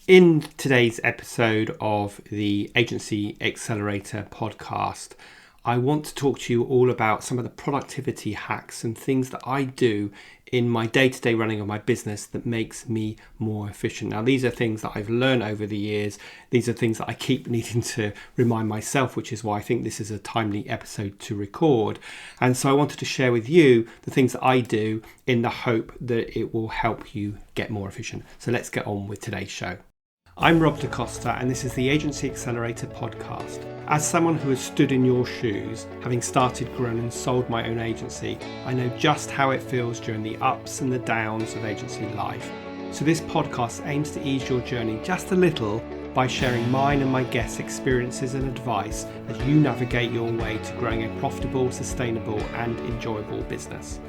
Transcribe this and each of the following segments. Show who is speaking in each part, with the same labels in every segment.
Speaker 1: In today's episode of the Agency Accelerator Podcast, I want to talk to you all about some of the productivity hacks and things that I do in my day-to-day running of my business that makes me more efficient. Now, these are things that I've learned over the years. These are things that I keep needing to remind myself, which is why I think this is a timely episode to record. And so I wanted to share with you the things that I do in the hope that it will help you get more efficient. So let's get on with today's show. I'm Rob DaCosta, and this is the Agency Accelerator Podcast. As someone who has stood in your shoes, having started, grown and sold my own agency, I know just how it feels during the ups and the downs of agency life. So this podcast aims to ease your journey just a little by sharing mine and my guests' experiences and advice as you navigate your way to growing a profitable, sustainable and enjoyable business.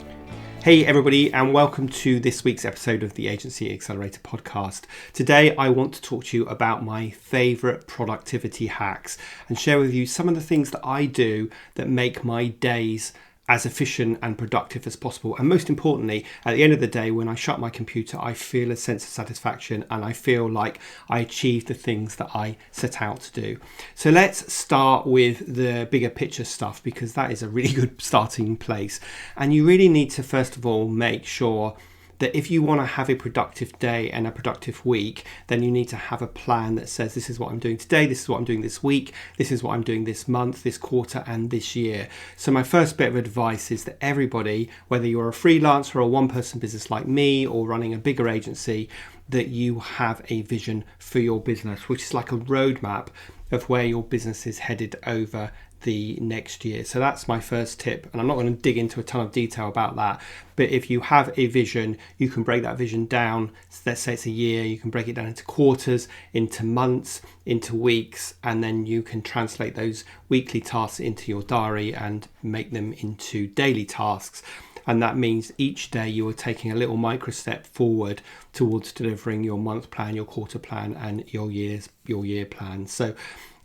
Speaker 1: Hey everybody, and welcome to this week's episode of the Agency Accelerator Podcast. Today I want to talk to you about my favourite productivity hacks and share with you some of the things that I do that make my days as efficient and productive as possible. And most importantly, at the end of the day, when I shut my computer, I feel a sense of satisfaction and I feel like I achieved the things that I set out to do. So let's start with the bigger picture stuff, because that is a really good starting place. And you really need to, first of all, make sure that if you want to have a productive day and a productive week, then you need to have a plan that says, this is what I'm doing today, this is what I'm doing this week, this is what I'm doing this month, this quarter, and this year. So my first bit of advice is that everybody, whether you're a freelancer or a one-person business like me or running a bigger agency, that you have a vision for your business, which is like a roadmap of where your business is headed over the next year. So that's my first tip, and I'm not going to dig into a ton of detail about that, but if you have a vision, you can break that vision down. Let's say it's a year, you can break it down into quarters, into months, into weeks, and then you can translate those weekly tasks into your diary and make them into daily tasks. And that means each day you are taking a little micro step forward towards delivering your month plan, your quarter plan, and your year plan. So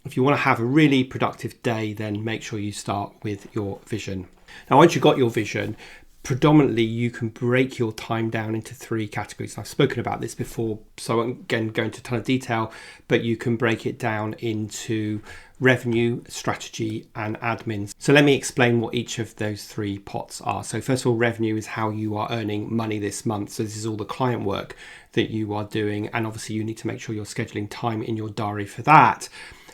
Speaker 1: if you want to have a really productive day, then make sure you start with your vision. Now, once you've got your vision, predominantly you can break your time down into three categories. I've spoken about this before, so I won't again go into a ton of detail, but you can break it down into revenue, strategy, and admin. So let me explain what each of those three pots are. So first of all, revenue is how you are earning money this month. So this is all the client work that you are doing, and obviously you need to make sure you're scheduling time in your diary for that.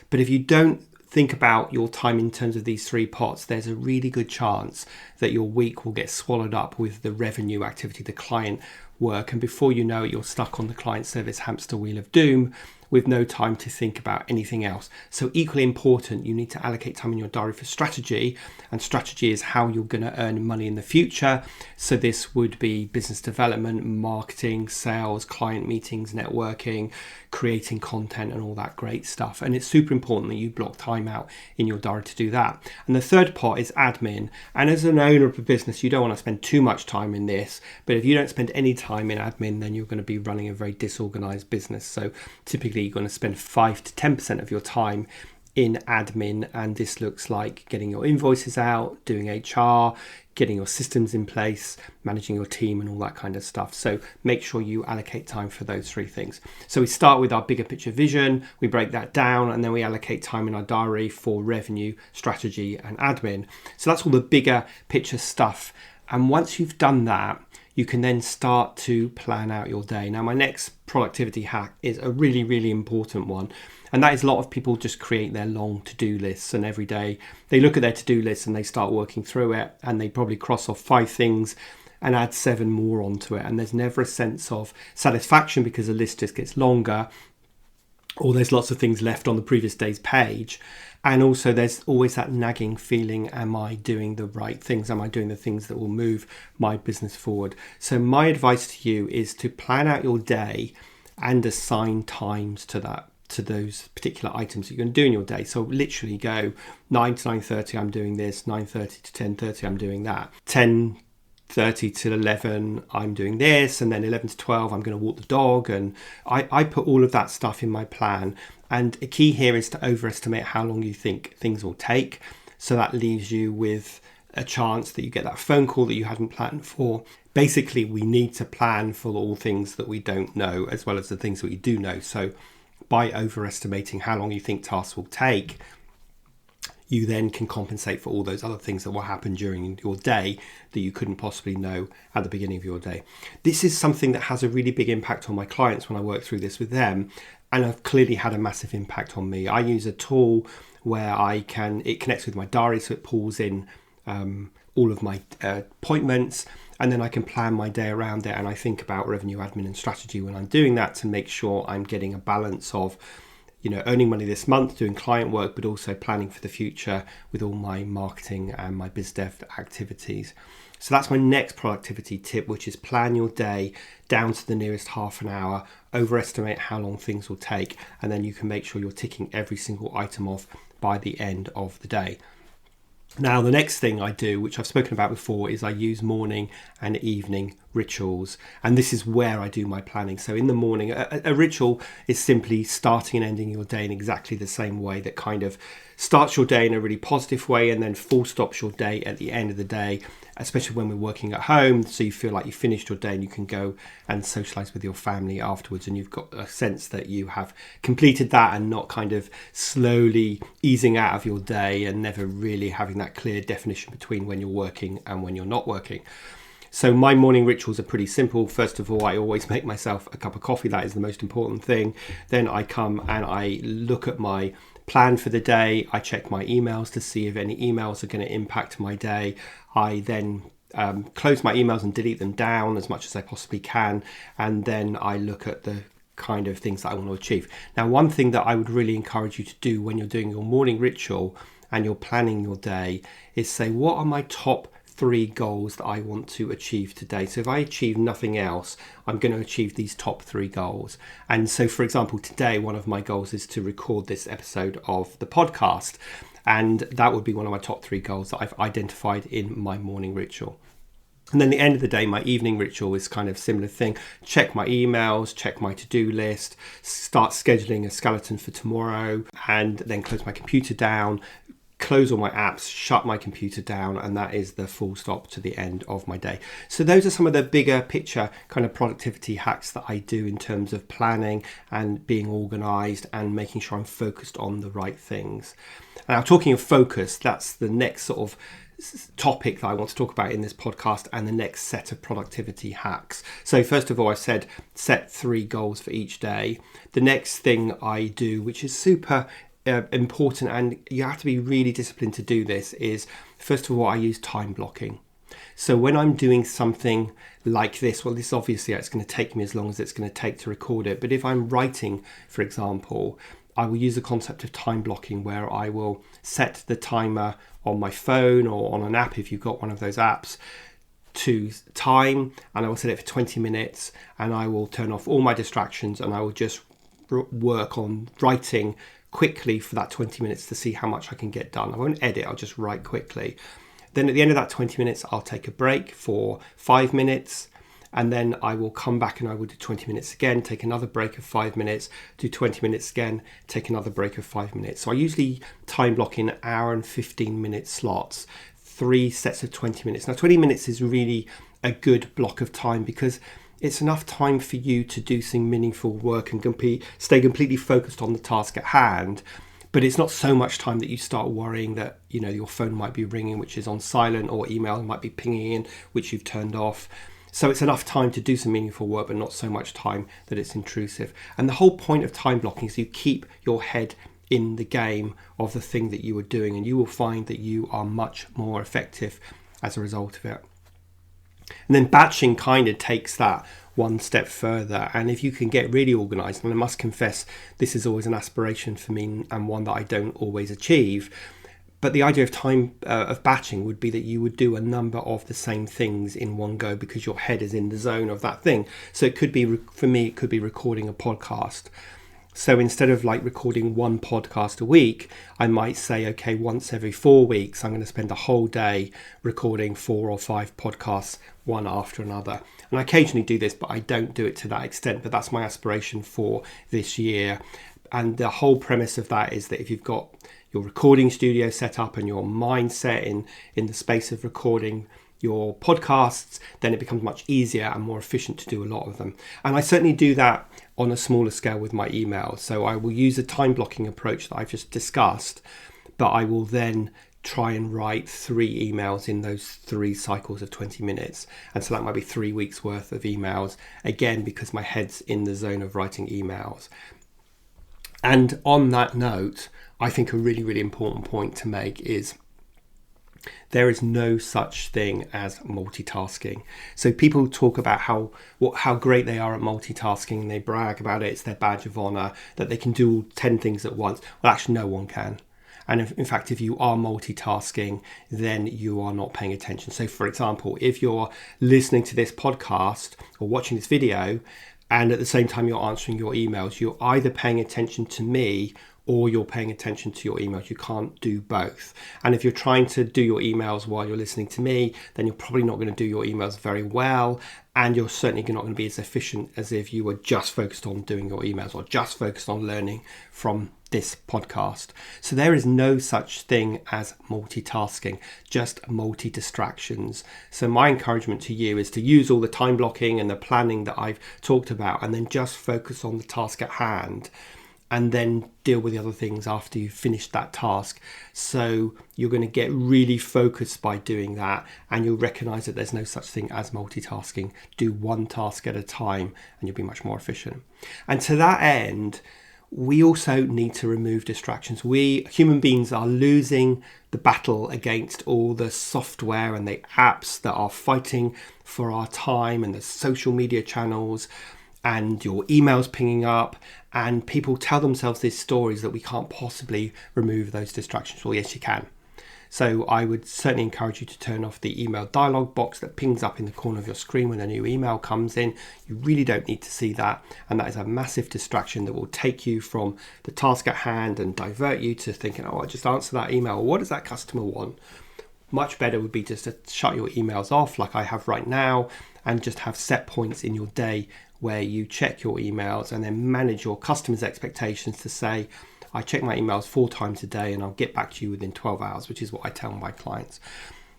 Speaker 1: But if you don't think about your time in terms of these three pots, there's a really good chance that your week will get swallowed up with the revenue activity, the client work. And before you know it, you're stuck on the client service hamster wheel of doom with no time to think about anything else. So equally important, you need to allocate time in your diary for strategy. And strategy is how you're going to earn money in the future. So this would be business development, marketing, sales, client meetings, networking, creating content and all that great stuff. And it's super important that you block time out in your diary to do that. And the third pot is admin. And as an owner of a business, you don't want to spend too much time in this. But if you don't spend any time in admin, then you're going to be running a very disorganized business. So typically you're going to spend 5 to 10% of your time in admin, and this looks like getting your invoices out, doing HR, getting your systems in place, managing your team and all that kind of stuff. So make sure you allocate time for those three things. So we start with our bigger picture vision, we break that down, and then we allocate time in our diary for revenue, strategy and admin. So that's all the bigger picture stuff. And once you've done that, you can then start to plan out your day. Now, my next productivity hack is a really, really important one. And that is a lot of people just create their long to-do lists, and every day they look at their to-do list and they start working through it, and they probably cross off 5 things and add 7 more onto it. And there's never a sense of satisfaction because the list just gets longer, or there's lots of things left on the previous day's page. And also there's always that nagging feeling, am I doing the right things? Am I doing the things that will move my business forward? So my advice to you is to plan out your day and assign times to those particular items that you're going to do in your day. So literally go 9 to 9:30, I'm doing this, 9:30 to 10:30, I'm doing that, 10:30 to 11, I'm doing this, and then 11 to 12, I'm going to walk the dog. And I put all of that stuff in my plan. And a key here is to overestimate how long you think things will take. So that leaves you with a chance that you get that phone call that you hadn't planned for. basically we need to plan for all things that we don't know as well as the things that we do know. So by overestimating how long you think tasks will take, you then can compensate for all those other things that will happen during your day that you couldn't possibly know at the beginning of your day. This is something that has a really big impact on my clients when I work through this with them, and I've clearly had a massive impact on me. I use a tool where it connects with my diary, so it pulls in all of my appointments, and then I can plan my day around it, and I think about revenue admin and strategy when I'm doing that to make sure I'm getting a balance of earning money this month, doing client work, but also planning for the future with all my marketing and my biz dev activities. So that's my next productivity tip, which is plan your day down to the nearest half an hour, overestimate how long things will take, and then you can make sure you're ticking every single item off by the end of the day. Now, the next thing I do, which I've spoken about before, is I use morning and evening rituals. And this is where I do my planning. So in the morning, a ritual is simply starting and ending your day in exactly the same way that kind of starts your day in a really positive way and then full stops your day at the end of the day, especially when we're working at home. So you feel like you finished your day and you can go and socialize with your family afterwards. And you've got a sense that you have completed that and not kind of slowly easing out of your day and never really having that clear definition between when you're working and when you're not working. So my morning rituals are pretty simple. First of all, I always make myself a cup of coffee. That is the most important thing. Then I come and I look at my plan for the day. I check my emails to see if any emails are going to impact my day. I then close my emails and delete them down as much as I possibly can. And then I look at the kind of things that I want to achieve. Now, one thing that I would really encourage you to do when you're doing your morning ritual and you're planning your day is say, what are my top 3 goals that I want to achieve today? So if I achieve nothing else, I'm going to achieve these top 3 goals. And so, for example, today, one of my goals is to record this episode of the podcast. And that would be one of my top 3 goals that I've identified in my morning ritual. And then at the end of the day, my evening ritual is kind of similar thing. Check my emails, check my to-do list, start scheduling a skeleton for tomorrow, and then close my computer down, close all my apps, shut my computer down, and that is the full stop to the end of my day. So those are some of the bigger picture kind of productivity hacks that I do in terms of planning and being organized and making sure I'm focused on the right things. Now, talking of focus, that's the next sort of topic that I want to talk about in this podcast and the next set of productivity hacks. So first of all, I said set 3 goals for each day. The next thing I do, which is super important, and you have to be really disciplined to do this, is first of all, I use time blocking. So when I'm doing something like this, well, this obviously it's going to take me as long as it's going to take to record it. But if I'm writing, for example, I will use the concept of time blocking where I will set the timer on my phone or on an app, if you've got one of those apps, to time, and I will set it for 20 minutes and I will turn off all my distractions and I will just work on writing quickly for that 20 minutes to see how much I can get done. I won't edit, I'll just write quickly. Then at the end of that 20 minutes, I'll take a break for 5 minutes, and then I will come back and I will do 20 minutes again, take another break of 5 minutes, do 20 minutes again, take another break of 5 minutes. So I usually time block in hour and 15-minute slots, 3 sets of 20 minutes. Now 20 minutes is really a good block of time because it's enough time for you to do some meaningful work and stay completely focused on the task at hand. But it's not so much time that you start worrying that, your phone might be ringing, which is on silent, or email might be pinging in, which you've turned off. So it's enough time to do some meaningful work, but not so much time that it's intrusive. And the whole point of time blocking is you keep your head in the game of the thing that you are doing, and you will find that you are much more effective as a result of it. And then batching kind of takes that one step further. And if you can get really organized, and I must confess, this is always an aspiration for me and one that I don't always achieve. But the idea of batching would be that you would do a number of the same things in one go because your head is in the zone of that thing. So it could be, for me, it could be recording a podcast. So instead of like recording 1 podcast a week, I might say, okay, once every 4 weeks, I'm going to spend a whole day recording 4 or 5 podcasts, one after another. And I occasionally do this, but I don't do it to that extent. But that's my aspiration for this year. And the whole premise of that is that if you've got your recording studio set up and your mindset in the space of recording your podcasts, then it becomes much easier and more efficient to do a lot of them. And I certainly do that on a smaller scale with my emails. So I will use a time blocking approach that I've just discussed, but I will then try and write 3 emails in those 3 cycles of 20 minutes. And so that might be 3 weeks worth of emails, again, because my head's in the zone of writing emails. And on that note, I think a really, really important point to make is there is no such thing as multitasking. So people talk about how great they are at multitasking, and they brag about it. It's their badge of honor that they can do 10 things at once. Well, actually, no one can. And in fact, if you are multitasking, then you are not paying attention. So for example, if you're listening to this podcast or watching this video, and at the same time you're answering your emails, you're either paying attention to me or you're paying attention to your emails. You can't do both. And if you're trying to do your emails while you're listening to me, then you're probably not going to do your emails very well. And you're certainly not going to be as efficient as if you were just focused on doing your emails or just focused on learning from this podcast. So there is no such thing as multitasking, just multi-distractions. So my encouragement to you is to use all the time blocking and the planning that I've talked about, and then just focus on the task at hand, and then deal with the other things after you've finished that task. So you're going to get really focused by doing that, and you'll recognize that there's no such thing as multitasking. Do one task at a time and you'll be much more efficient. And to that end, we also need to remove distractions. We human beings are losing the battle against all the software and the apps that are fighting for our time, and the social media channels and your emails pinging up, and people tell themselves these stories that we can't possibly remove those distractions. Well, yes, you can. So I would certainly encourage you to turn off the email dialog box that pings up in the corner of your screen when a new email comes in. You really don't need to see that. And that is a massive distraction that will take you from the task at hand and divert you to thinking, oh, I just answer that email. Or what does that customer want? Much better would be just to shut your emails off like I have right now, and just have set points in your day where you check your emails, and then manage your customers' expectations to say, I check my emails 4 times a day and I'll get back to you within 12 hours, which is what I tell my clients.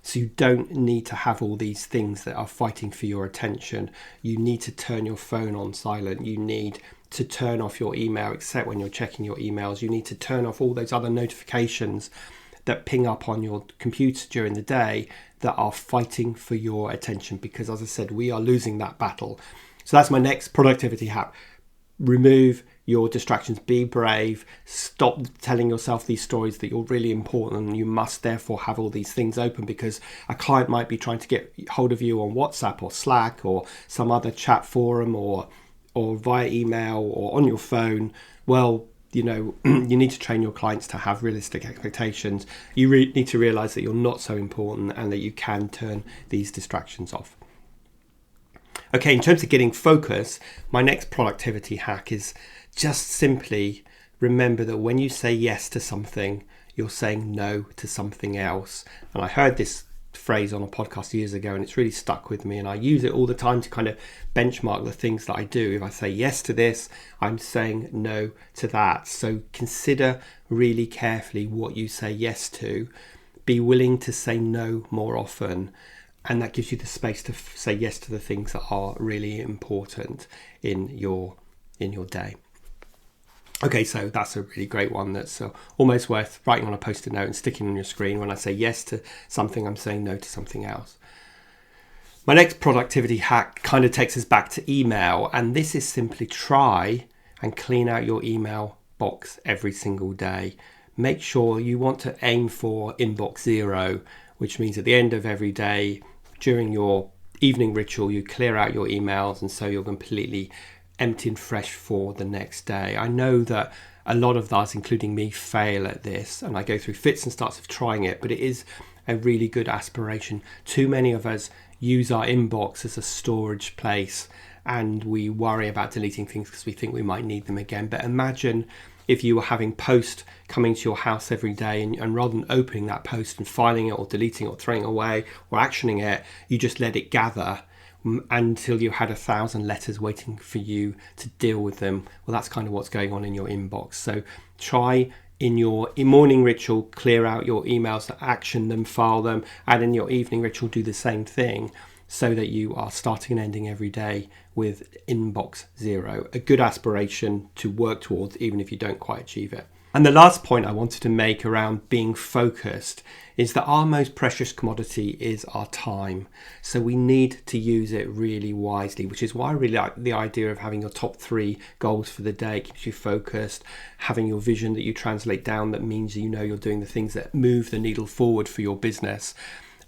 Speaker 1: So you don't need to have all these things that are fighting for your attention. You need to turn your phone on silent. You need to turn off your email except when you're checking your emails. You need to turn off all those other notifications that ping up on your computer during the day that are fighting for your attention, because as I said, we are losing that battle. So that's my next productivity hack. Remove your distractions. Be brave. Stop telling yourself these stories that you're really important and you must therefore have all these things open, because a client might be trying to get hold of you on WhatsApp or Slack or some other chat forum or via email or on your phone. Well, you know, you need to train your clients to have realistic expectations. You need to realize that you're not so important and that you can turn these distractions off. Okay, in terms of getting focus, my next productivity hack is just simply remember that when you say yes to something, you're saying no to something else. And I heard this phrase on a podcast years ago, and it's really stuck with me, and I use it all the time to kind of benchmark the things that I do. If I say yes to this, I'm saying no to that. So consider really carefully what you say yes to. Be willing to say no more often, and that gives you the space to say yes to the things that are really important in your day. Okay, so that's a really great one that's almost worth writing on a post-it note and sticking on your screen. When I say yes to something, I'm saying no to something else. My next productivity hack kind of takes us back to email, and this is simply try and clean out your email box every single day. Make sure you want to aim for inbox 0, which means at the end of every day, during your evening ritual, you clear out your emails, and so you're completely empty and fresh for the next day. I know that a lot of us, including me, fail at this, and I go through fits and starts of trying it, but it is a really good aspiration. Too many of us use our inbox as a storage place, and we worry about deleting things because we think we might need them again. But imagine if you were having post coming to your house every day, and rather than opening that post and filing it or deleting it or throwing it away or actioning it, you just let it gather until you had 1,000 letters waiting for you to deal with them. Well, that's kind of what's going on in your inbox. So try in your morning ritual, clear out your emails, action them, file them, and in your evening ritual, do the same thing, so that you are starting and ending every day with inbox zero. A good aspiration to work towards, even if you don't quite achieve it. And the last point I wanted to make around being focused is that our most precious commodity is our time. So we need to use it really wisely, which is why I really like the idea of having your top 3 goals for the day. It keeps you focused, having your vision that you translate down, that means you know you're doing the things that move the needle forward for your business.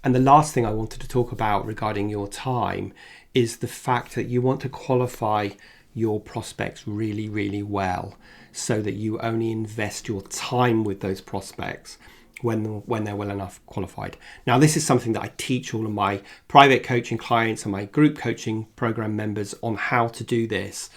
Speaker 1: And the last thing I wanted to talk about regarding your time is the fact that you want to qualify your prospects really, really well, so that you only invest your time with those prospects when they're well enough qualified. Now, this is something that I teach all of my private coaching clients and my group coaching program members on how to do this,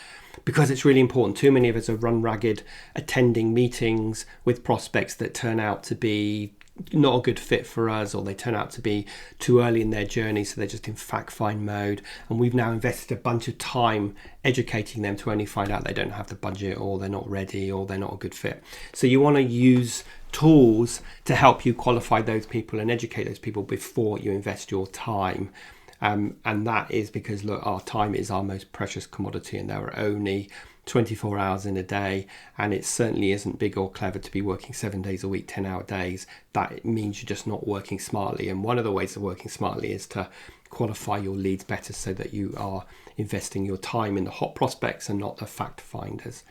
Speaker 1: because it's really important. Too many of us have run ragged attending meetings with prospects that turn out to be not a good fit for us, or they turn out to be too early in their journey, so they're just in fact find mode, and we've now invested a bunch of time educating them to only find out they don't have the budget, or they're not ready, or they're not a good fit. So you want to use tools to help you qualify those people and educate those people before you invest your time. And that is because, look, our time is our most precious commodity, and there are only 24 hours in a day, and it certainly isn't big or clever to be working 7 days a week, 10-hour days. That means you're just not working smartly. And one of the ways of working smartly is to qualify your leads better, so that you are investing your time in the hot prospects and not the fact finders.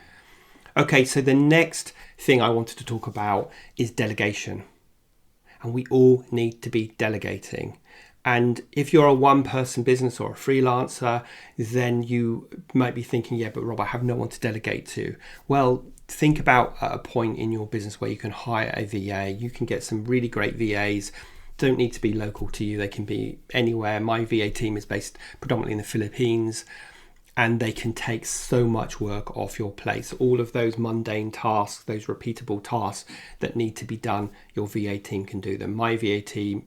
Speaker 1: Okay, so the next thing I wanted to talk about is delegation. And we all need to be delegating. And if you're a one-person business or a freelancer, then you might be thinking, yeah, but Rob, I have no one to delegate to. Well, think about a point in your business where you can hire a VA. You can get some really great VAs. Don't need to be local to you. They can be anywhere. My VA team is based predominantly in the Philippines, and they can take so much work off your plate. All of those mundane tasks, those repeatable tasks that need to be done, your VA team can do them. My VA team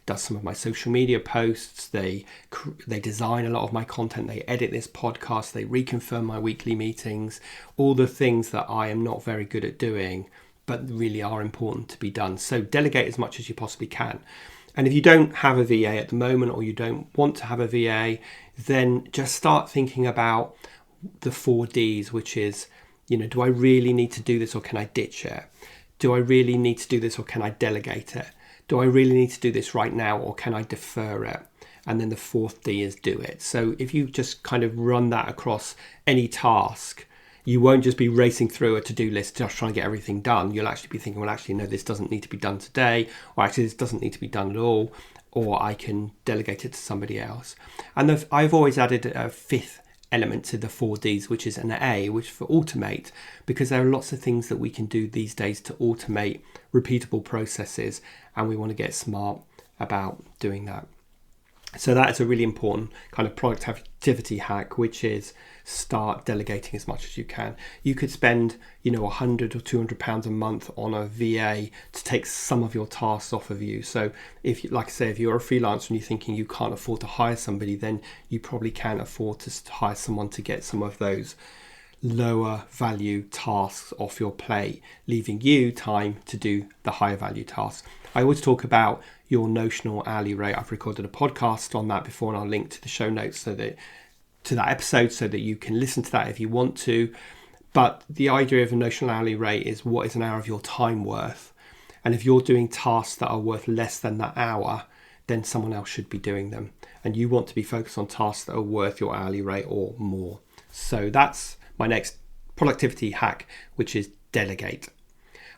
Speaker 1: does some of my social media posts. They design a lot of my content. They edit this podcast. They reconfirm my weekly meetings. All the things that I am not very good at doing, but really are important to be done. So delegate as much as you possibly can. And if you don't have a VA at the moment, or you don't want to have a VA, then just start thinking about the 4 Ds, which is, do I really need to do this, or can I ditch it? Do I really need to do this, or can I delegate it? Do I really need to do this right now, or can I defer it? And then the 4th D is do it. So if you just kind of run that across any task, you won't just be racing through a to-do list just trying to get everything done. You'll actually be thinking, well, actually, no, this doesn't need to be done today, or actually this doesn't need to be done at all, or I can delegate it to somebody else. And I've always added a 5th element to the 4 Ds, which is an A, which is for automate, because there are lots of things that we can do these days to automate repeatable processes, and we want to get smart about doing that. So that is a really important kind of productivity hack, which is start delegating as much as you can. You could spend, $100 or £200 a month on a VA to take some of your tasks off of you. So if you're a freelancer and you're thinking you can't afford to hire somebody, then you probably can afford to hire someone to get some of those lower value tasks off your plate, leaving you time to do the higher value tasks. I always talk about your notional hourly rate. I've recorded a podcast on that before, and I'll link to the show notes to that episode so that you can listen to that if you want to. But the idea of a notional hourly rate is, what is an hour of your time worth? And if you're doing tasks that are worth less than that hour, then someone else should be doing them. And you want to be focused on tasks that are worth your hourly rate or more. So that's my next productivity hack, which is delegate.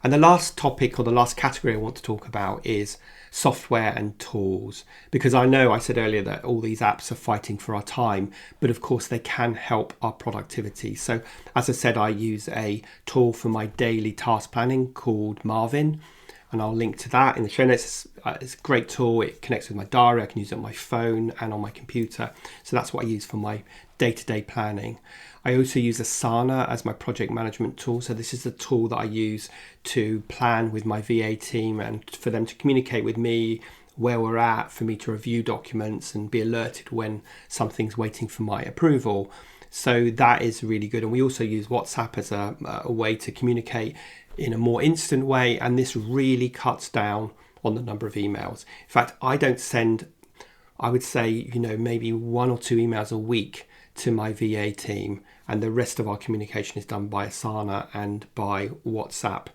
Speaker 1: And the last topic, or the last category I want to talk about, is software and tools. Because I know I said earlier that all these apps are fighting for our time, but of course they can help our productivity. So as I said, I use a tool for my daily task planning called Marvin, and I'll link to that in the show notes. It's a great tool. It connects with my diary. I can use it on my phone and on my computer. So that's what I use for my day-to-day planning. I also use Asana as my project management tool. So this is the tool that I use to plan with my VA team and for them to communicate with me where we're at, for me to review documents and be alerted when something's waiting for my approval. So that is really good. And we also use WhatsApp as a way to communicate in a more instant way. And this really cuts down on the number of emails. In fact, I don't send, I would say, maybe 1 or 2 emails a week to my VA team. And the rest of our communication is done by Asana and by WhatsApp.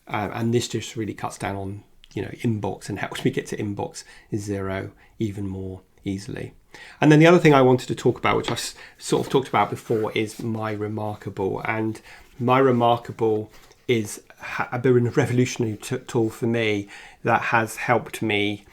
Speaker 1: And this just really cuts down on inbox and helps me get to inbox 0 even more easily. And then the other thing I wanted to talk about, which I sort of talked about before, is My Remarkable. And My Remarkable is a bit of a revolutionary tool for me that has helped me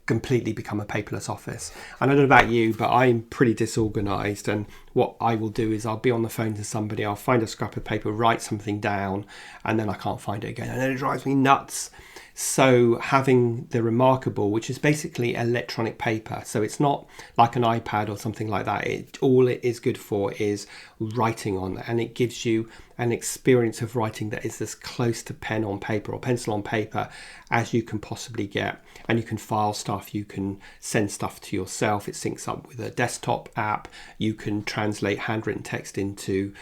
Speaker 1: completely become a paperless office. And I don't know about you, but I'm pretty disorganized, and what I will do is I'll be on the phone to somebody, I'll find a scrap of paper, write something down, and then I can't find it again, and then it drives me nuts. So having the Remarkable, which is basically electronic paper, so it's not like an iPad or something like that, all it is good for is writing on, and it gives you an experience of writing that is as close to pen on paper or pencil on paper as you can possibly get. And you can file stuff, you can send stuff to yourself, it syncs up with a desktop app, you can translate handwritten text into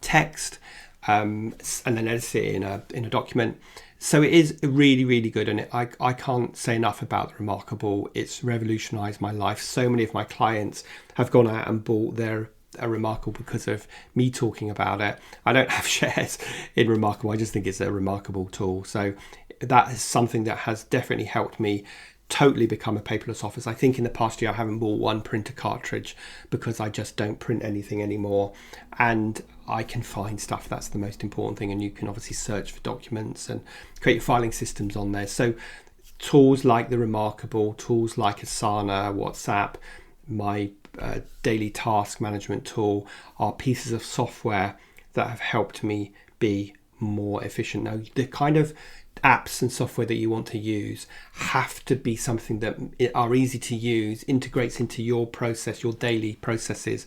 Speaker 1: text, and then edit it in a document. So it is really, really good, and I can't say enough about the Remarkable. It's revolutionized my life. So many of my clients have gone out and bought their Remarkable because of me talking about it. I don't have shares in Remarkable. I just think it's a remarkable tool. So that is something that has definitely helped me totally become a paperless office. I think in the past year I haven't bought one printer cartridge because I just don't print anything anymore, and I can find stuff. That's the most important thing. And you can obviously search for documents and create your filing systems on there. So tools like the Remarkable, tools like Asana, WhatsApp, my daily task management tool are pieces of software that have helped me be more efficient. Now, the kind of apps and software that you want to use have to be something that are easy to use, integrates into your process, your daily processes,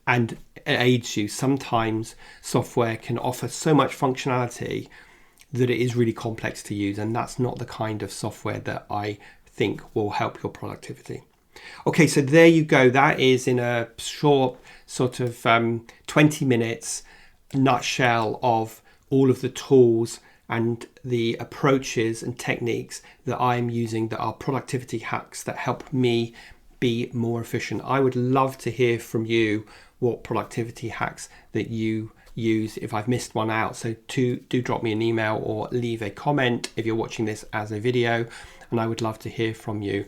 Speaker 1: and aids you. Sometimes software can offer so much functionality that it is really complex to use, and that's not the kind of software that I think will help your productivity. Okay, so there you go. That is in a short sort of 20 minutes nutshell of all of the tools and the approaches and techniques that I'm using that are productivity hacks that help me be more efficient. I would love to hear from you what productivity hacks that you use if I've missed one out. So do drop me an email or leave a comment if you're watching this as a video, and I would love to hear from you.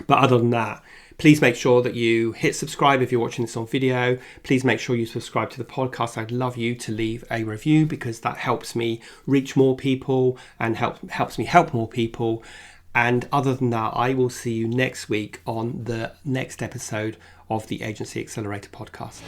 Speaker 1: But other than that, please make sure that you hit subscribe if you're watching this on video. Please make sure you subscribe to the podcast. I'd love you to leave a review because that helps me reach more people and helps me help more people. And other than that, I will see you next week on the next episode of the Agency Accelerator Podcast.